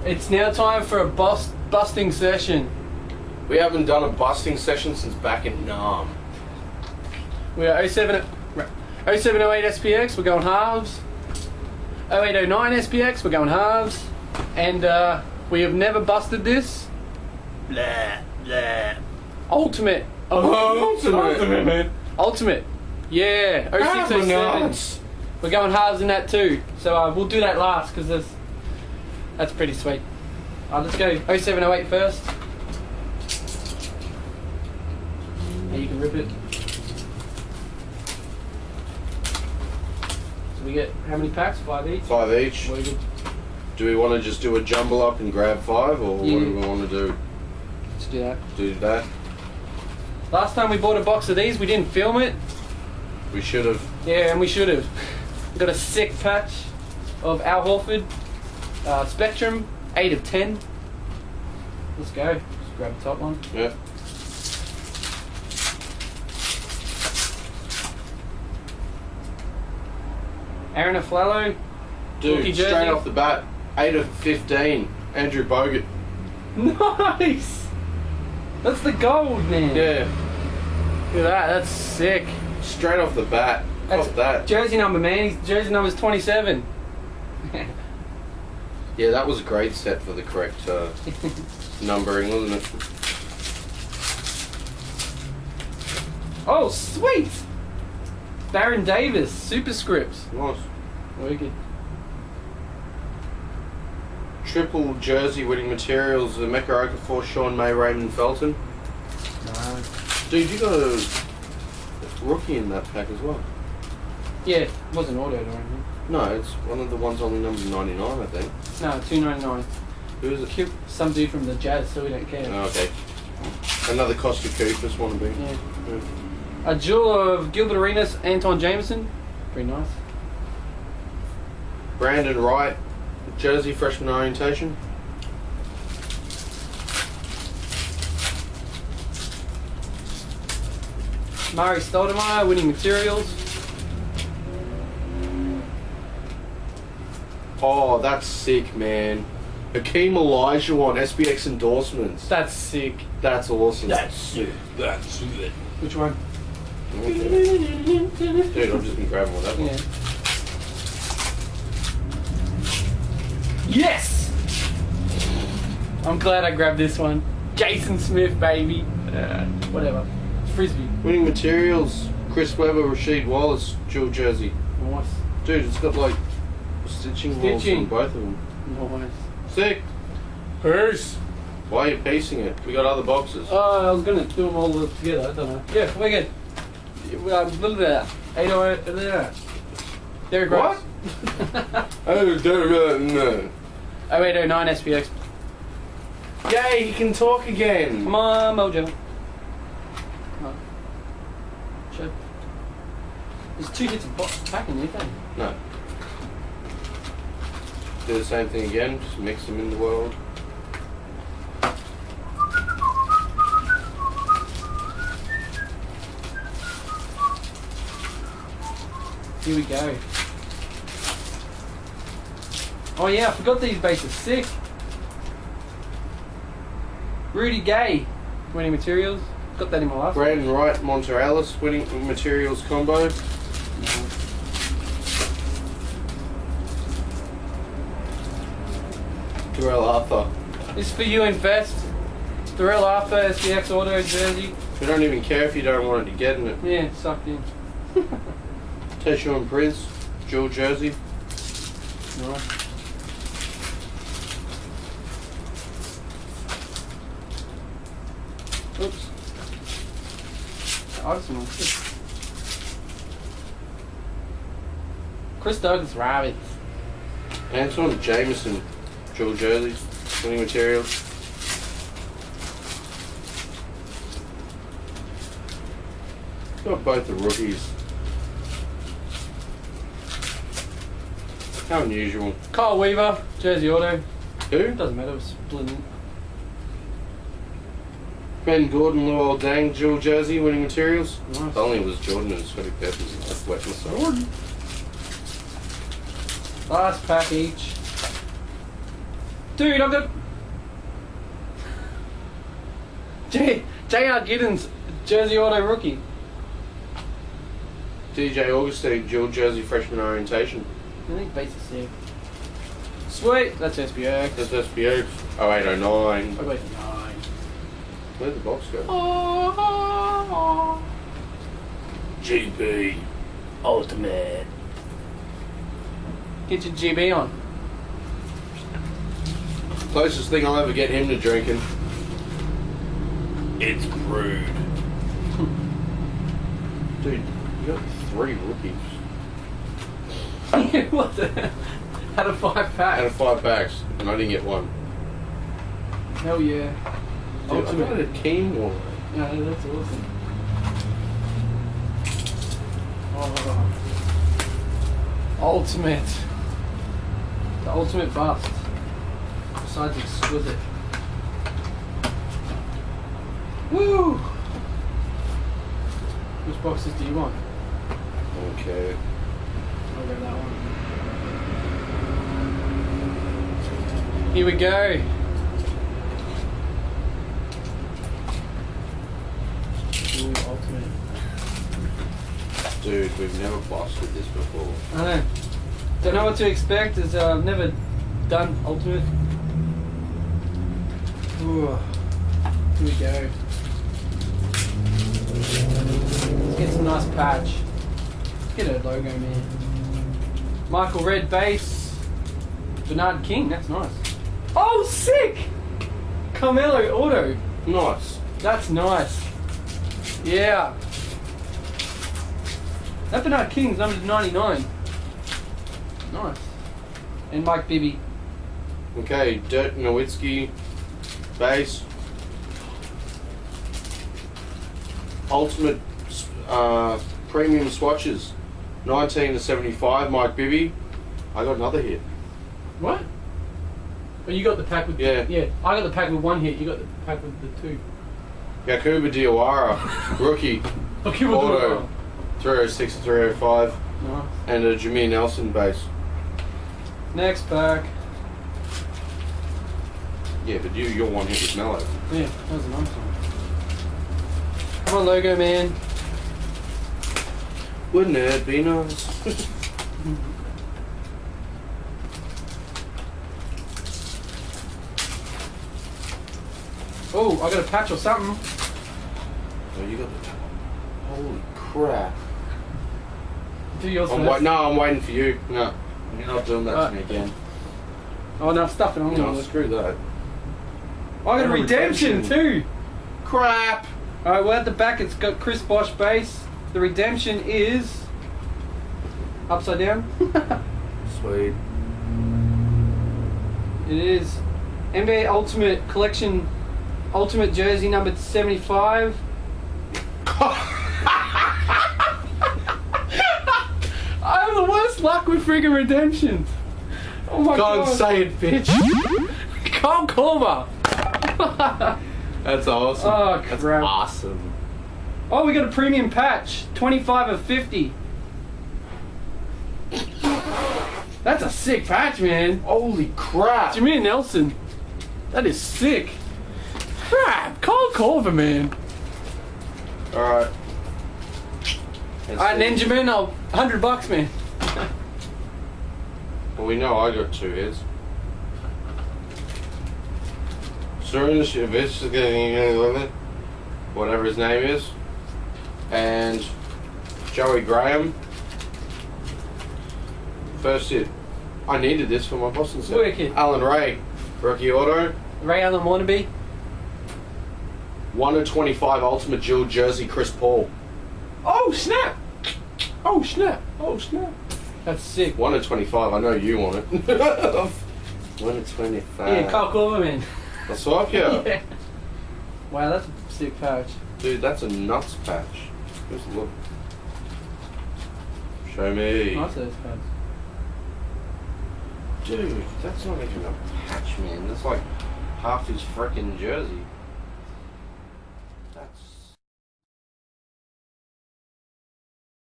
It's now time for a busting session. We haven't done a busting session since back in Nam. We are 0708 SPX, we're going halves. 0809 SPX, we're going halves. And we have never busted this. Blah, blah. Ultimate. Ultimate, man. Ultimate. Yeah, 0607. We're going halves in that too. So we'll do that last because that's pretty sweet. Let's go 0708 first. You can rip it. So we get how many packs? 5 each? 5 each. Very good. Do we want to just do a jumble up and grab 5, or Yeah. what do we want to do? Let's do that. Do that? Last time we bought a box of these, we didn't film it. We should have. Yeah, and we should have. We got a sick patch of Al Horford. Spectrum, 8 of 10. Let's go. Just grab the top one. Yeah. Aaron Aflalo. Dude, Rookie jersey. straight off the bat, 8 of 15. Andrew Bogut. Nice! That's the gold, man. Yeah. Look at that, that's sick. Straight off the bat. That's Cop that. jersey number, man. His jersey number's 27. Yeah, that was a great set for the correct numbering, wasn't it? Oh, sweet! Baron Davis, superscripts. Nice. Wicked. Triple jersey winning materials, the Mecca Okafor, Sean May, Raymond Felton. No. Dude, you got a rookie in that pack as well. Yeah, it wasn't autoed or anything. No, it's one of the ones only numbered 99, I think. No, $2.99. Who is it? Cute. Some dude from the Jazz, so we don't care. Oh, okay. Another Costa Coopers wannabe. Yeah. Yeah. A jewel of Gilbert Arenas, Anton Jameson. Pretty nice. Brandon Wright, jersey freshman orientation. Murray Stoudemire, winning materials. Oh, that's sick, man. Hakeem Olajuwon, SBX endorsements. That's sick. That's awesome. sick. That's it. Which one? Dude, I'm just gonna grab one of that one. Yeah. Yes! I'm glad I grabbed this one. Jason Smith, baby. Whatever. Frisbee. Winning materials, Chris Webber, Rasheed Wallace, dual jersey. Nice. Dude, it's got like stitching holes in both of them. Nice. Sick. Peace. Why are you piecing it? We got other boxes. I was gonna do them all together. I don't know. Yeah, we're good. Little bit of that. 808. Derek What? Rose. Oh, no. 0809 SPX. Yay, he can talk again. Come on, Mojo. Come on. Sure. There's 2 hits of pack in there, thing. No. Do the same thing again, just mix them in the world. Here we go. Oh yeah, I forgot these bases. Sick. Rudy Gay, winning materials. Got that in my last one. Brandon Wright, Monterellis, winning materials combo. Terrell Arthur. This is for you, Invest. Darrell Arthur, SPX Auto jersey. We don't even care if you don't want it to get in it. Yeah, sucked in. Tayshaun Prince, dual jersey. Nice. Oops. Addison one. Chris Douglas Rabbits. Anton Jameson, dual jersey, winning materials. Got both the rookies. How unusual. Kyle Weaver, jersey auto. Who? Doesn't matter, it's brilliant. Ben Gordon, Luol Deng, dual jersey, winning materials. Nice. If only it was Jordan and Sweaty Peppers. I'd wet myself. Last pack each. Dude, I've got J.R. Giddens jersey auto rookie. DJ Augustine, dual jersey freshman orientation. I think base is sick. Sweet, that's SPX. That's SPX. 0809. I got 9. Where'd the box go? GB Ultimate. Get your GB on. Closest thing I'll ever get him to drinking. It's crude. Dude, you got 3 rookies. What the? Out of 5 packs. Out of 5 packs, and I didn't get one. Hell yeah. Dude, I got a team one. Yeah, that's awesome. Oh. Ultimate. The ultimate bust. Besides exquisite. Woo! Which boxes do you want? Okay. I'll go that one. Here we go. Ooh, ultimate. Dude, we've never busted this before. I know. Don't know what to expect as I've never done ultimate. Ooh. Here we go. Let's get some nice patch. Let's get a logo, man. Michael Red base. Bernard King, that's nice. Oh, sick! Carmelo auto. Nice. That's nice. Yeah. That Bernard King's number 99. Nice. And Mike Bibby. Okay, Dirk Nowitzki, base. Ultimate premium swatches, 19 to 75. Mike Bibby. I got another hit. What? Oh, you got the pack with... Yeah. Yeah, I got the pack with 1 hit. You got the pack with the 2. Yakuba Diawara, rookie, Okay, we'll do auto, it. 306 to 305, Nice. and a Jameer Nelson base. Next pack. Yeah, but your one hit was Mellow. Yeah, that was a nice one. Come on, logo man. Wouldn't it be nice? Oh, I got a patch or something. Oh, you got the top. Holy crap. Do yours I'm first. I'm waiting for you. No, you're not doing that to me again. Oh, no, stuff it on. No, screw that. I got a redemption too. Crap. Alright, well at the back it's got Chris Bosh base. The redemption is upside down. Sweet. It is NBA Ultimate Collection Ultimate Jersey number 75. I have the worst luck with friggin' redemptions. Oh my god. Can't say it, bitch. Carl Korver. That's awesome. Oh, That's crap. awesome. Oh, we got a premium patch. 25 of 50. That's a sick patch, man. Holy crap. Jameer Nelson. That is sick. Crap. Carl Korver, man. Alright. Alright, Ninjaman, $100, man. Well, we know I got 2 hits. Surunishevich, whatever his name is. And Joey Graham. First hit. I needed this for my Boston set. Wicked. Alan Ray, rookie auto. Ray Allen wannabe. 1 of 25 ultimate dual jersey, Chris Paul. Oh, snap. Oh, snap. Oh, snap. That's sick. 1 of 25, I know you want it. 1 of 25. Yeah, Carl Korver, man. That's what, yeah. Yeah. Wow, that's a sick patch. Dude, that's a nuts patch. Just look. Show me. Nice those patch. Dude, that's not even a patch, man. That's like half his freaking jersey.